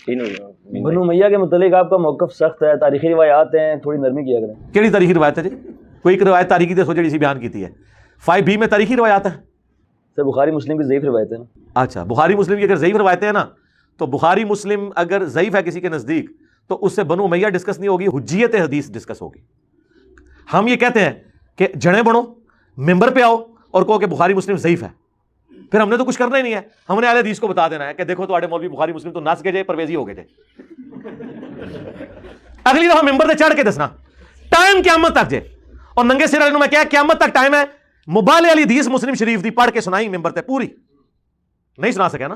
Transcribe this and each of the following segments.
بنو امیہ کے متعلق آپ کا موقف سخت ہے، تاریخی روایات ہیں، تھوڑی نرمی کیا کریں. کیڑی تاریخی روایت ہے جی؟ کوئی ایک روایت تاریخی دسو جڑی سی بیان کیتی ہے. 5B میں تاریخی روایات ہیں سر، بخاری مسلم کی ضعیف روایت ہے نا. اچھا، بخاری مسلم کی اگر ضعیف روایتیں ہیں نا تو بخاری مسلم اگر ضعیف ہے کسی کے نزدیک تو اس سے بنو امیہ ڈسکس نہیں ہوگی، حجیت حدیث ڈسکس ہوگی. ہم یہ کہتے ہیں کہ جڑیں بنو، ممبر پہ آؤ اور کہو کہ بخاری مسلم ضعیف ہے، پھر ہم نے تو کچھ کرنا ہی نہیں ہے. ہم نے اہل حدیث کو بتا دینا ہے کہ دیکھو تواڈے مولوی بخاری مسلم تو نس کے جے پرویزی ہو گئے جے. اگلی دفعہ ممبر تے چڑھ کے دسنا ٹائم قیامت تک جے. اور ننگے سر والے میں کیا قیامت تک ٹائم ہے. مبالغے والی حدیث مسلم شریف دی پڑھ کے سنائی ممبر تے، پوری نہیں سنا سکے نا.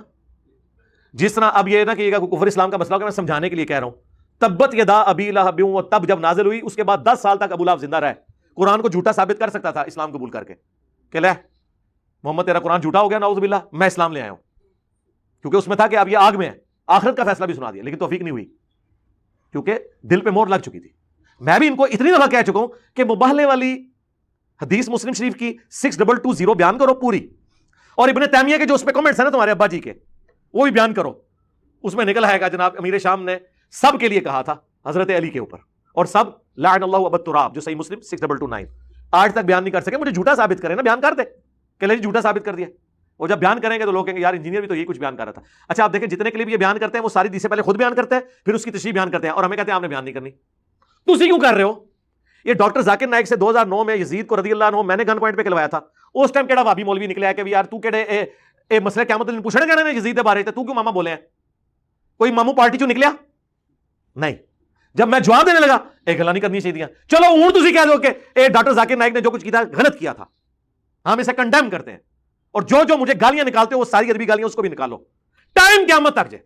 جس طرح اب یہ نہ کہیے گا کوئی کفر اسلام کا مسئلہ ہوگا، میں سمجھانے کے لیے کہہ رہا ہوں. تبت یدا ابی لہب، وہ تب جب نازل ہوئی اس کے بعد 10 سال تک ابو لہب زندہ رہے. قرآن کو جھوٹا ثابت کر سکتا تھا اسلام قبول کر کے کہ لے محمد تیرا قرآن جھوٹا ہو گیا نعوذ باللہ، میں اسلام لے آیا ہوں، کیونکہ اس میں تھا کہ اب یہ آگ میں ہے. آخرت کا فیصلہ بھی سنا دیا لیکن توفیق نہیں ہوئی کیونکہ دل پہ مور لگ چکی تھی. میں بھی ان کو اتنی دفعہ کہہ چکا ہوں کہ مبالغے والی حدیث مسلم شریف کی 6220 بیان کرو پوری، اور ابن تیمیہ کے جو اس پہ کمنٹس ہیں نا تمہارے ابا جی کے، وہ بھی بیان کرو. اس میں نکل آئے گا جناب امیر شام نے سب کے لیے کہا تھا حضرت علی کے اوپر، اور سب لعن اللہ ابا التراب جو صحیح مسلم 6229 آج تک بیان نہیں کر سکے. مجھے جھوٹا ثابت کرے نا، بیان کر دے کہ لے جھوٹا ثابت کر دیا. اور جب بیان کریں گے تو لوگ کہیں گے یار انجینئر بھی تو یہی کچھ بیان کر رہا تھا. اچھا آپ دیکھیں جتنے کلپ یہ بیان کرتے ہیں وہ ساری حدیثیں پہلے خود بیان کرتے ہیں پھر اس کی تشریح بیان کرتے ہیں، اور ہمیں کہتے ہیں آپ نے بیان نہیں کرنی. تو اسی کیوں کر رہے ہو؟ یہ ڈاکٹر ذاکر نائک سے 2009 میں یزید کو رضی اللہ عنہ میں نے گن پوائنٹ پہ کھلوایا تھا. اس ٹائم کیڑا وابی مولوی نکلیا ہے کہ یار تو کیڑے اے مسئلہ قیامت دن پوچھنے کہنے نے یزید دے بارے تے تو کیوں ماما بولے ہیں؟ کوئی مامو پارٹی چوں نکلیا نہیں. جب میں جواب دینے لگا ایک گلا نہیں کرنی چاہیے. چلو ہوں تسی کہہ دو کہ اے ڈاکٹر ذاکر نائک نے جو کچھ کیا تھا غلط کیا تھا، ہم اسے کنڈیم کرتے ہیں. اور جو مجھے گالیاں نکالتے ہو وہ ساری ادبی گالیاں اس کو بھی نکالو. ٹائم قیامت تک جے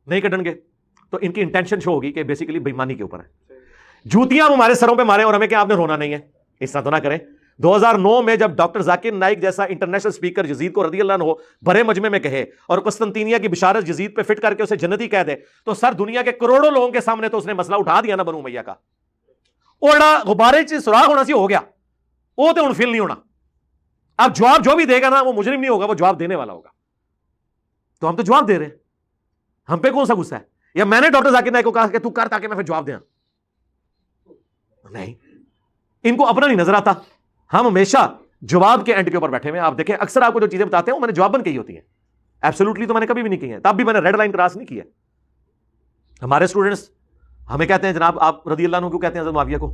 نہیں کٹن گے تو ان کی انٹینشن شو ہوگی کہ بیسیکلی بےایمانی کے اوپر ہے. جوتیاں ہمارے سروں پہ مارے اور ہمیں کہ آپ نے رونا نہیں ہے، اس طرح تو نہ کریں. 2009 میں جب ڈاکٹر ذاکر نائک جیسا انٹرنیشنل اسپیکر یزید کو رضی اللہ عنہ بڑے مجمع میں کہے اور قسطنطینیہ کی بشارت یزید پہ فٹ کر کے اسے جنتی کہہ دے تو سر دنیا کے کروڑوں لوگوں کے سامنے تو اس نے مسئلہ اٹھا دیا نا بنو امیہ کا. اوڑا غبارے چ سراغ ہونا سی ہو گیا، وہ تو ہن فل نہیں ہونا. اب جواب جو بھی دے گا نا وہ مجرم نہیں ہوگا، وہ جواب دینے والا ہوگا. تو ہم تو جواب دے رہے ہیں، ہم پہ کون سا غصہ ہے؟ یا میں نے ڈاکٹر ذاکر نائک کو کہا کہ تو کر تاکہ میں پھر جواب دیں؟ نہیں، ان کو اپنا نہیں نظر آتا. ہم ہمیشہ جواب کے اینڈ کے اوپر بیٹھے ہوئے. آپ دیکھیں اکثر آپ کو جو چیزیں بتاتے ہیں وہ میں نے جواباً کہی ہوتی ہیں، ایبسولوٹلی تو میں نے کبھی بھی نہیں کی ہے. تب بھی میں نے ریڈ لائن کراس نہیں کی ہے. ہمارے اسٹوڈنٹس ہمیں کہتے ہیں جناب آپ رضی اللہ عنہ کیوں کہتے ہیں حضرت معاویہ کو؟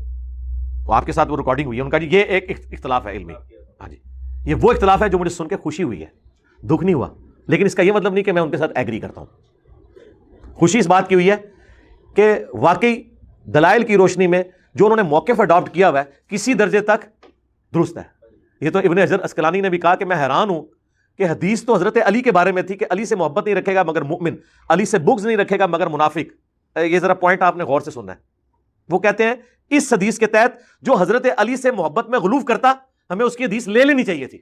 وہ آپ کے ساتھ وہ ریکارڈنگ ہوئی ہے ان کا. یہ ایک اختلاف ہے علمی. ہاں جی، یہ وہ اختلاف ہے جو مجھے سن کے خوشی ہوئی ہے، دکھ نہیں ہوا. لیکن اس کا یہ مطلب نہیں کہ میں ان کے ساتھ ایگری کرتا ہوں. خوشی اس بات کی ہوئی ہے کہ واقعی دلائل کی روشنی میں جو انہوں نے موقف اڈاپٹ کیا ہوا ہے کسی درجے تک درست ہے. یہ تو ابن حجر اسقلانی نے بھی کہا کہ میں حیران ہوں کہ حدیث تو حضرت علی کے بارے میں تھی کہ علی سے محبت نہیں رکھے گا مگر مؤمن، علی سے بغض نہیں رکھے گا مگر منافق. یہ ذرا پوائنٹ آپ نے غور سے سننا ہے. وہ کہتے ہیں اس حدیث کے تحت جو حضرت علی سے محبت میں غلوف کرتا ہمیں اس کی حدیث لے لینی چاہیے تھی،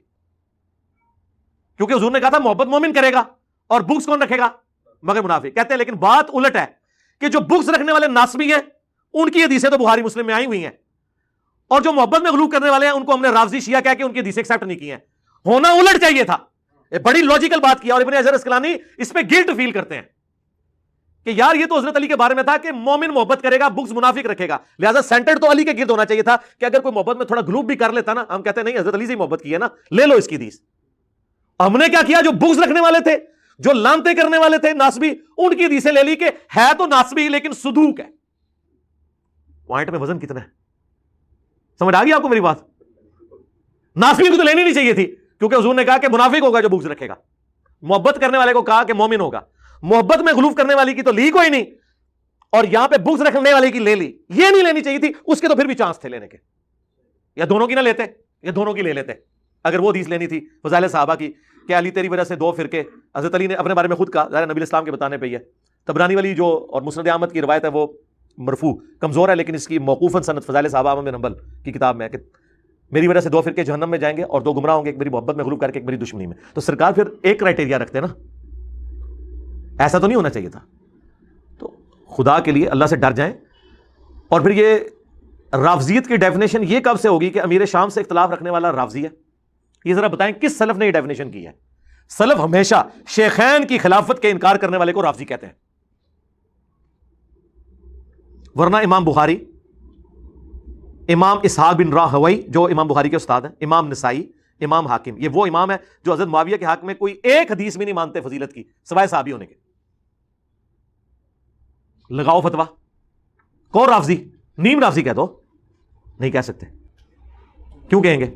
کیونکہ حضور نے کہا تھا محبت مومن کرے گا اور بغض کون رکھے گا مگر منافق. کہتے ہیں لیکن بات الٹ ہے کہ جو بغض رکھنے والے ناصبی ہیں ان کی حدیثیں تو بخاری مسلم میں آئی ہوئی ہیں، اور جو محبت میں غلو کرنے والے ہیں ان کو ہم نے رافضی شیعہ کہہ کے ان کی حدیثیں ایکسیپٹ نہیں کی ہیں. ہونا الٹ چاہیے تھا. بڑی لاجیکل بات کیا. اور ابن حجر اسقلانی اس پہ گلٹ فیل کرتے ہیں کہ یار یہ تو حضرت علی کے بارے میں تھا کہ مومن محبت کرے گا بغض منافق رکھے گا، لہذا سینٹرڈ تو علی کے گرد ہونا چاہیے تھا کہ اگر کوئی محبت میں تھوڑا گلوب بھی کر لیتا نا، ہم کہتے ہیں نہیں حضرت علی سے محبت کی ہے نا، لے لو اس کی حدیث. ہم نے کیا کیا؟ جو بغض رکھنے والے تھے، جو لانتے کرنے والے تھے ناسبی، ان کی حدیثیں لے لی کہ ہے تو ناسبی لیکن صدوق ہے. پوائنٹ میں وزن کتنا ہے؟ سمجھ آ گئی آپ کو میری بات؟ ناسبی کو تو لینی نہیں چاہیے تھی کیونکہ حضور نے کہا کہ منافق ہوگا جو بغض رکھے گا. محبت کرنے والے کو کہا کہ مومن ہوگا. محبت میں غلوف کرنے والی کی تو لی کوئی نہیں، اور یہاں پہ بغض رکھنے والے کی لے لی. یہ نہیں لینی چاہیے تھی، اس کے تو پھر بھی چانس تھے لینے کے. یا دونوں کی نہ لیتے یا دونوں کی لے لیتے. اگر وہ حدیث لینی تھی فضائل صحابہ کی کہ علی تیری وجہ سے 2 فرقے، حضرت علی نے اپنے بارے میں خود کہا، ظاہر نبی اسلام کے بتانے پہ ہی ہے. طبرانی والی جو اور مسند احمد کی روایت ہے وہ مرفوع کمزور ہے، لیکن اس کی موقوفاً سند فضائل صحابہ احمد بن حنبل کی کتاب میں ہے کہ میری وجہ سے 2 فرقے جہنم میں جائیں گے اور 2 گمراہ ہوں گے، ایک میری محبت میں غلو کر کے ایک میری دشمنی میں. تو سرکار پھر ایک کرائٹیریا رکھتے ہیں نا، ایسا تو نہیں ہونا چاہیے تھا. تو خدا کے لیے اللہ سے ڈر جائیں. اور پھر یہ رافضیت کی ڈیفینیشن یہ کب سے ہوگی کہ امیر شام سے اختلاف رکھنے والا رافضی ہے؟ یہ ذرا بتائیں کس سلف نے یہ ڈیفینیشن کی ہے؟ سلف ہمیشہ شیخین کی خلافت کے انکار کرنے والے کو رافضی کہتے ہیں. ورنہ امام بخاری، امام اسحاق بن راہوی جو امام بخاری کے استاد ہیں، امام نسائی، امام حاکم، یہ وہ امام ہے جو حضرت معاویہ کے حق میں کوئی ایک حدیث بھی نہیں مانتے فضیلت کی سوائے صحابی ہونے کے. لگاؤ فتوا، کون رافضی؟ نیم رافضی کہہ دو، نہیں کہہ سکتے. کیوں کہیں گے؟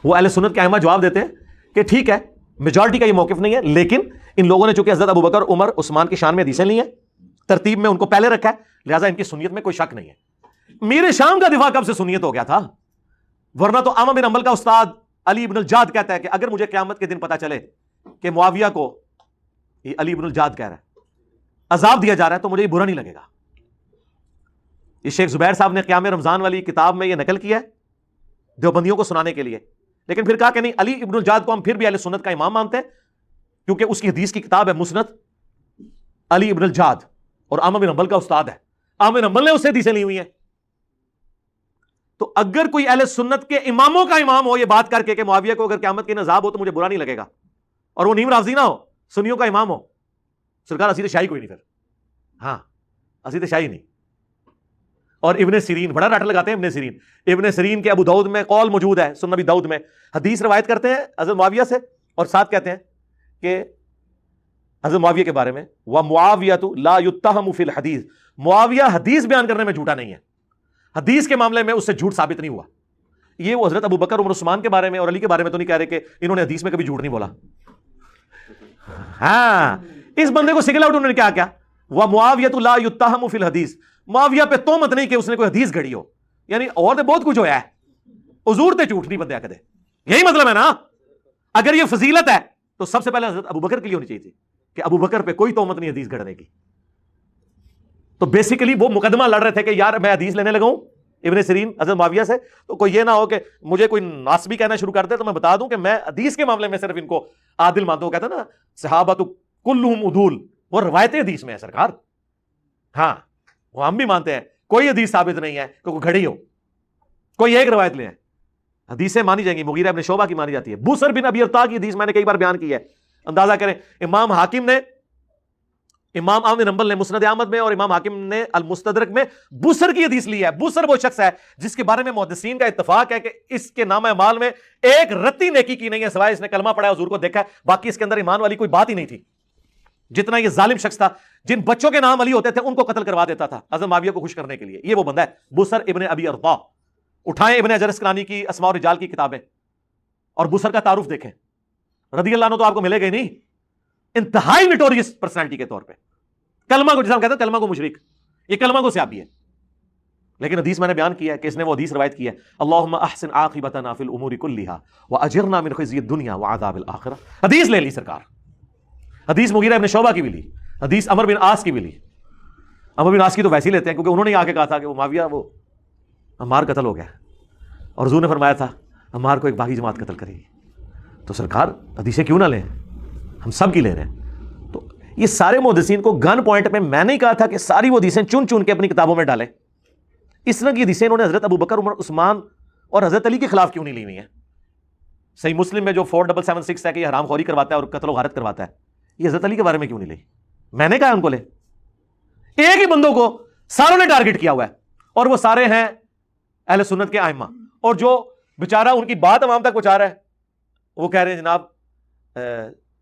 وہ اہل سنت کے ائمہ جواب دیتے ہیں کہ ٹھیک ہے میجورٹی کا یہ موقف نہیں ہے، لیکن ان لوگوں نے چونکہ حضرت ابوبکر، عمر، عثمان کی شان میں حدیثیں لی ہیں، ترتیب میں ان کو پہلے رکھا ہے، لہٰذا ان کی سنیت میں کوئی شک نہیں ہے. میر شام کا دفاع کب سے سنیت ہو گیا تھا؟ ورنہ تو احمد بن حنبل کا استاد علی بن الجاد کہتا ہے کہ اگر مجھے قیامت کے دن پتا چلے کہ معاویہ کو، یہ علی بن الجاد کہہ رہا ہے، عذاب دیا جا رہا ہے تو مجھے یہ برا نہیں لگے گا. یہ شیخ زبیر صاحب نے قیام رمضان والی کتاب میں یہ نقل کیا ہے دیوبندیوں کو سنانے کے لیے، لیکن پھر کہا کہ نہیں، علی ابن الجاد کو ہم پھر بھی اہل سنت کا امام مانتے ہیں کیونکہ اس کی حدیث کی کتاب ہے مسند علی ابن الجاد، اور احمد بن حنبل کا استاد ہے، احمد بن حنبل نے اس سے حدیثیں لی ہوئی ہیں. تو اگر کوئی اہل سنت کے اماموں کا امام ہو یہ بات کر کے کہ معاویہ کو اگر قیامت کے عذاب ہو تو مجھے برا نہیں لگے گا، اور وہ نیم رافضی نہ ہو، سنیوں کا امام ہو، سرکار اسی تو شاہی کوئی نہیں، پھر ہاں اسی تو شاہی نہیں. اور ابن سیرین بڑا رٹ لگاتے ہیں. ابن سیرین کے ابو داؤد میں قول موجود ہے، سنن ابی داؤد میں حدیث روایت کرتے ہیں حضرت معاویہ سے، اور ساتھ کہتے ہیں کہ حضرت معاویہ کے بارے میں وَمُعَاوِيَةُ لَا يُتَّهَمُ فِي الْحَدِيثِ، معاویہ حدیث بیان کرنے میں جھوٹا نہیں ہے، حدیث کے معاملے میں اس سے جھوٹ ثابت نہیں ہوا. یہ وہ حضرت ابوبکر، عمر، عثمان کے بارے میں اور علی کے بارے میں تو نہیں کہہ رہے کہ انہوں نے حدیث میں کبھی جھوٹ نہیں بولا. ہاں اس بندے کو سنگل آؤٹ انہوں نے کیا کیا، وَمُعَاوِيَةُ لَا يُتَّهَمُ فِي الْحَدِيثِ، معاویہ پہ تہمت نہیں کہ اس نے کوئی حدیث گھڑی ہو، یعنی اور تو بہت کچھ ہویا ہے، حضور تے جھوٹ نہیں بندے کدے. یہی مطلب ہے نا. اگر یہ فضیلت ہے تو سب سے پہلے حضرت ابوبکر کے لیے ہونی چاہیے تھی کہ ابوبکر پہ کوئی تہمت نہیں حدیث گھڑنے کی. تو بیسیکلی وہ مقدمہ لڑ رہے تھے کہ یار میں حدیث لینے لگا ہوں ابن سیرین حضرت معاویہ سے، تو کوئی یہ نہ ہو کہ مجھے کوئی ناسبی کہنا شروع کر دے تو میں بتا دوں کہ میں حدیث کے معاملے میں صرف ان کو عادل مانتا ہوں. کہتا نا صحابہ کلہم عدول، وہ روایت حدیث میں ہے سرکار. ہاں وہ ہم بھی مانتے ہیں کوئی حدیث ثابت نہیں ہے کہ کوئی گھڑی ہو، کوئی ایک روایت لے. حدیثیں مانی جائیں گی، مغیرہ ابن شعبہ کی مانی جاتی ہے، بوسر بن ابی ارطاء کی حدیث میں نے کئی بار بیان کی ہے. اندازہ کریں، امام حاکم نے، امام احمد بن حنبل نے مسند احمد میں اور امام حاکم نے المستدرک میں بوسر کی حدیث لی ہے. بوسر وہ شخص ہے جس کے بارے میں محدثین کا اتفاق ہے کہ اس کے نام اعمال میں ایک رتی نیکی کی نہیں ہے سوائے اس نے کلمہ پڑھا ہے، حضور کو دیکھا ہے، باقی اس کے اندر ایمان والی کوئی بات ہی نہیں تھی. جتنا یہ ظالم شخص تھا، جن بچوں کے نام علی ہوتے تھے ان کو قتل کروا دیتا تھا حضرت معاویہ کو خوش کرنے کے لیے. یہ وہ بندہ ہے بوسر ابن ابی ارطاء. اٹھائیں ابن حجر اسقلانی کی اسماء و رجال کی کتابیں اور بوسر کا تعارف دیکھیں. رضی اللہ عنہ تو آپ کو ملے گا ہی نہیں، انتہائی نٹوریس پرسنالٹی کے طور پہ. کلمہ کو جسے ہم کہتے ہیں کلمہ کو مشرک، یہ کلمہ کو سیابی ہے. لیکن حدیث میں نے بیان کیا ہے کہ اس نے وہ حدیث روایت کی ہے، اللہم احسن عاقبتنا فی الامور کلھا واجرنا من خزی الدنیا وعذاب الاخرہ. حدیث لے لی سرکار، حدیث مغیرہ ابن شعبہ کی بھی لی، حدیث عمر بن عاص کی بھی لی. عمر بن عاص کی تو ویسے ہی لیتے ہیں کیونکہ انہوں نے آ کے کہا تھا کہ وہ معاویہ، وہ عمار قتل ہو گیا اور حضور نے فرمایا تھا عمار کو ایک باغی جماعت قتل کرے گی. تو سرکار حدیثیں کیوں نہ لیں، ہم سب کی لے رہے ہیں. تو یہ سارے محدثین کو گن پوائنٹ پہ میں نہیں کہا تھا کہ ساری وہ حدیثیں چن چن کے اپنی کتابوں میں ڈالیں. اس طرح کی حدیثیں انہوں نے حضرت ابوبکر، عمر، عثمان اور حضرت علی کے خلاف کیوں نہیں لی ہوئی ہیں؟ صحیح مسلم میں جو 4776 ہے کہ یہ حرام خوری کرواتا ہے اور قتل و غارت کرواتا ہے، یہ حضرت علی کے بارے میں کیوں نہیں لی؟ میں نے کہا ان کو لے. ایک ہی بندوں کو ساروں نے ٹارگٹ کیا ہوا ہے اور وہ سارے ہیں اہل سنت کے ائمہ، اور جو بیچارہ ان کی بات عوام تک پہنچا رہا ہے وہ کہہ رہے ہیں جناب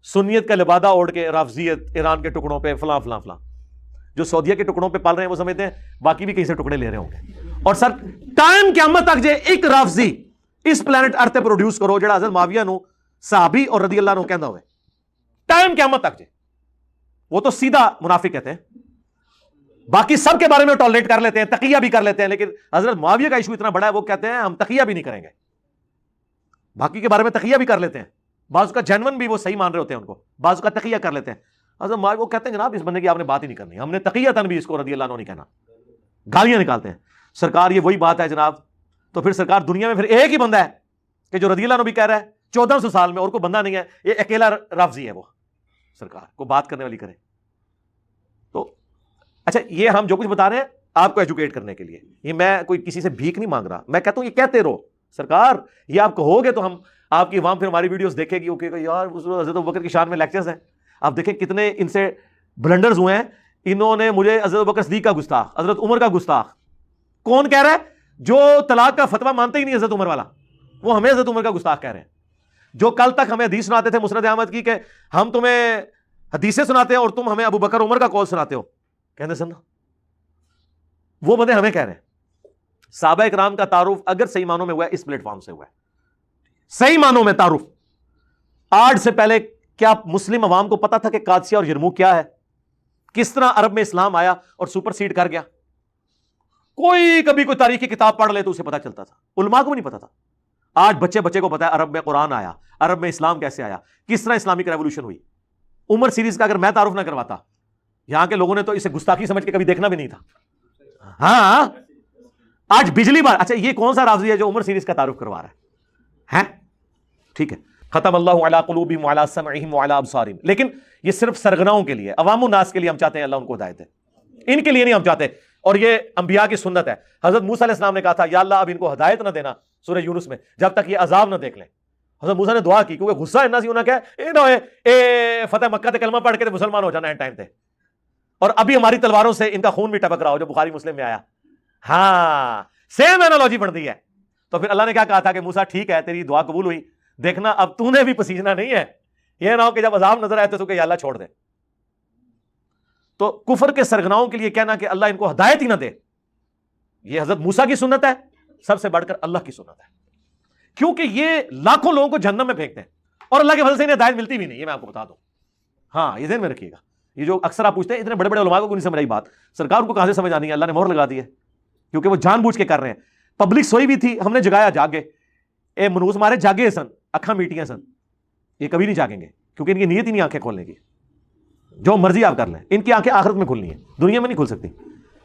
سنیت کا لبادہ اوڑھ کے رافضیت ایران کے ٹکڑوں پہ فلاں فلاں فلاں. جو سعودیہ کے ٹکڑوں پہ پال رہے ہیں وہ سمجھتے ہیں باقی بھی کہیں سے ٹکڑے لے رہے ہوں گے. اور سر ٹائم قیامت تک جے ایک رافضی اس پلانٹ ارتھ تے پروڈیوس کرو جڑا حضرت معاویہ نو صحابی اور رضی اللہ عنہ کہندا ہوئے، ٹائم قیامت تک جے، وہ تو سیدھا منافق کہتے ہیں. باقی سب کے بارے میں ٹالریٹ کر لیتے ہیں، تقیہ بھی کر لیتے ہیں، لیکن حضرت معاویہ کا ایشو اتنا بڑا ہے وہ کہتے ہیں ہم تقیہ بھی نہیں کریں گے. باقی کے بارے میں تقیہ بھی کر لیتے ہیں، بعض کا جینون بھی وہ صحیح مان رہے ہوتے ہیں ان کو، بعض کا تقیہ کر لیتے ہیں. حضرت معاویہ وہ کہتے ہیں جناب اس بندے کی آپ نے بات ہی نہیں کرنی، ہم نے تقیہ بھی اس کو رضی اللہ عنہ نہیں کہنا. گالیاں نکالتے ہیں. سرکار یہ وہی بات ہے جناب. تو پھر سرکار دنیا میں پھر ایک ہی بندہ ہے کہ جو رضی اللہ عنہ بھی کہہ رہا ہے 1400 سال میں، اور کوئی بندہ نہیں ہے، یہ اکیلا رافضی ہے. وہ سرکار کو بات کرنے والی کرے. تو اچھا یہ ہم جو کچھ بتا رہے ہیں آپ کو ایجوکیٹ کرنے کے لیے، یہ میں کوئی کسی سے بھیک نہیں مانگ رہا. میں کہتا ہوں یہ کہتے رہو سرکار، یہ آپ کہو گے تو ہم آپ کی عوام پھر ہماری ویڈیوز دیکھے گی، اوکے یار حضرت ابوبکر کی شان میں لیکچرز ہیں. آپ دیکھیں کتنے ان سے بلنڈرز ہوئے ہیں. انہوں نے مجھے حضرت ابوبکر صدیق کا گستاخ، حضرت عمر کا گستاخ، کون کہہ رہا ہے؟ جو طلاق کا فتویٰ مانتے ہی نہیں حضرت عمر والا، وہ ہمیں حضرت عمر کا گستاخ کہہ رہے ہیں. جو کل تک ہمیں حدیث سناتے تھے مسند احمد کی کہ ہم تمہیں حدیثیں سناتے ہیں اور تم ہمیں ابو بکر عمر کا قول سناتے ہو، کہنے سننا، وہ بندے ہمیں کہہ رہے ہیں. صحابہ اکرام کا تعارف اگر صحیح معنوں میں ہوا ہے اس پلیٹ فارم سے ہوا ہے، صحیح معنوں میں تعارف. آج سے پہلے کیا مسلم عوام کو پتا تھا کہ قادسیہ اور یرموک کیا ہے؟ کس طرح عرب میں اسلام آیا اور سپر سیڈ کر گیا؟ کوئی کبھی کوئی تاریخی کتاب پڑھ لے تو اسے پتا چلتا تھا، علماء کو بھی نہیں پتا تھا. آج بچے کو پتا ہے عرب میں قرآن آیا، عرب میں اسلام کیسے آیا، کس طرح اسلامک ریولوشن ہوئی. عمر سیریز کا اگر میں تعارف نہ کرواتا، یہاں کے لوگوں نے تو اسے گستاخی سمجھ کے کبھی دیکھنا بھی نہیں تھا. ہاں آج بجلی بار، اچھا یہ کون سا رافضی ہے جو عمر سیریز کا تعارف کروا رہا ہے؟ ٹھیک ہے، ختم اللہ علی قلوبہم وعلی سمعہم وعلی ابصارہم. لیکن یہ صرف سرغناؤں کے لیے، عوام الناس کے لیے ہم چاہتے ہیں اللہ ان کو ہدایت دے، ان کے لیے نہیں ہم چاہتے. اور یہ انبیاء کی سنت ہے. حضرت موسیٰ علیہ السلام نے کہا تھا یا اللہ اب ان کو ہدایت نہ دینا سورہ یونس میں جب تک یہ عذاب نہ دیکھ لیں. حضرت موسیٰ نے دعا کی کیونکہ غصہ اتنا سی انہوں نے کہا اے نہ ہوئے اے فتح مکہ تے کلمہ پڑھ کے مسلمان ہو جانا ہے ٹائم تے، اور ابھی ہماری تلواروں سے ان کا خون بھی ٹپک رہا ہو، جو بخاری مسلم میں آیا. ہاں سیم اینالوجی بن دی ہے. تو پھر اللہ نے کیا کہا تھا کہ موسیٰ ٹھیک ہے تیری دعا قبول ہوئی، دیکھنا اب تو نے بھی پسیجنا نہیں ہے، یہ نہ ہو کہ جب عذاب نظر آئے تو کہ یا اللہ چھوڑ دے. تو کفر کے سرغناؤں کے لیے کہنا کہ اللہ ان کو ہدایت ہی نہ دے، یہ حضرت موسیٰ کی سنت ہے، سب سے بڑھ کر اللہ کی سنت ہے، کیونکہ یہ لاکھوں لوگوں کو جہنم میں پھینکتے ہیں اور اللہ کے فضل سے انہیں ہدایت ملتی بھی نہیں. یہ میں آپ کو بتا دوں. ہاں یہ ذہن میں رکھیے گا. یہ جو اکثر آپ پوچھتے ہیں اتنے بڑے بڑے علماء کو نہیں سمجھ آئی بات، سرکار کو کہاں سے سمجھ آنی ہے؟ اللہ نے مہر لگا دی ہے، کیونکہ وہ جان بوجھ کے کر رہے ہیں. پبلک سوئی بھی تھی، ہم نے جگایا، جاگے. اے منوس مارے جاگے سن، اکھاں میٹیاں سن. یہ کبھی نہیں جاگیں گے کیونکہ ان کی نیت ہی نہیں آنکھیں کھولنے کی. جو مرضی آپ کر لیں، ان کی آنکھیں آخرت میں کھلنی ہیں، دنیا میں نہیں کھل سکتی،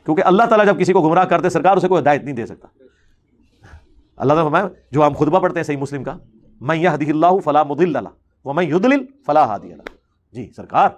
کیونکہ اللہ تعالیٰ جب کسی کو گمراہ کرتے سرکار اسے کوئی ہدایت نہیں دے سکتا. اللہ تعالیٰ فرمایا جو ہم خطبہ پڑھتے ہیں صحیح مسلم کا، من یہدہ اللہ فلا مضل لہ ومن یضلل فلا ہادی لہ. جی سرکار